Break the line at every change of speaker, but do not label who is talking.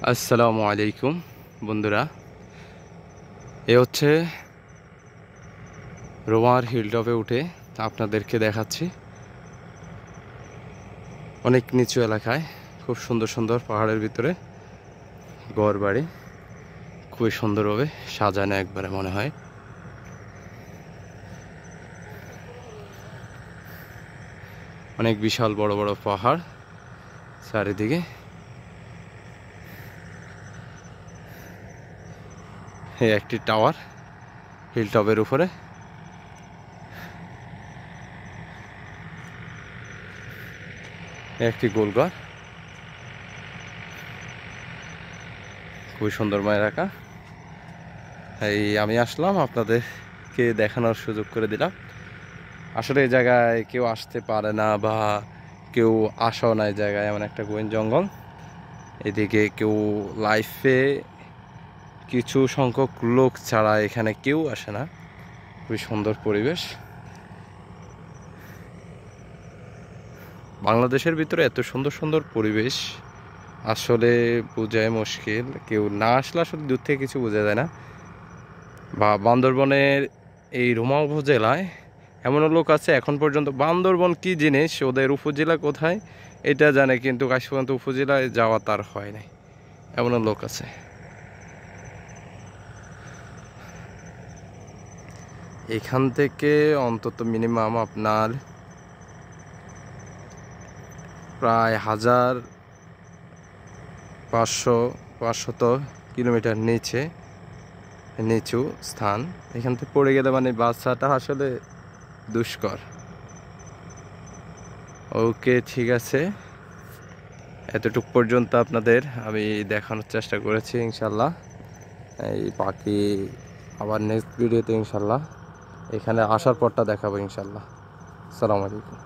আসসালামু আলাইকুম বন্ধুরা, এ হচ্ছে রোমার হিলটপে উঠে আপনাদেরকে দেখাচ্ছি। অনেক নিচু এলাকায় খুব সুন্দর সুন্দর পাহাড়ের ভিতরে ঘর বাড়ি খুবই সুন্দরভাবে সাজানো একবারে মনে হয়। অনেক বিশাল বড় বড় পাহাড় চারিদিকে। এই একটি টাওয়ার হিলটপের উপরে। একটি গোলঘর, খুবই সুন্দরময় এলাকা। এই আমি আসলাম, আপনাদেরকে দেখানোর সুযোগ করে দিলাম। আসলে এই জায়গায় কেউ আসতে পারে না বা কেউ আসাও না। এই জায়গায় এমন একটা গহীন জঙ্গল, এদিকে কেউ লাইফে কিছু সংখ্যক লোক ছাড়া এখানে কেউ আসে না। খুবই সুন্দর পরিবেশ। বাংলাদেশের ভিতরে এত সুন্দর সুন্দর পরিবেশ আসলে বোঝাই মুশকিল। কেউ না আসলে আসলে দূর থেকে কিছু বোঝা যায় না। বা বান্দরবনের এই রুমা উপজেলায় এমনও লোক আছে এখন পর্যন্ত বান্দরবন কি জিনিস, ওদের উপজেলা কোথায় এটা জানে, কিন্তু আজ পর্যন্ত উপজেলায় যাওয়া তার হয় নাই। এমনও লোক আছে। এখান থেকে অন্তত মিনিমাম আপনার প্রায় 1500 কিলোমিটার নিচু স্থান। এখান থেকে পড়ে গেলে মানে বাচ্চাটা আসলে দুষ্কর। ওকে, ঠিক আছে, এতটুক পর্যন্ত আপনাদের আমি দেখানোর চেষ্টা করেছি। ইনশাল্লাহ এই বাকি আবার নেক্সট ভিডিওতে ইনশাল্লাহ এখানে আসার পরটা দেখাবো ইনশাল্লাহ। আসসালামু আলাইকুম।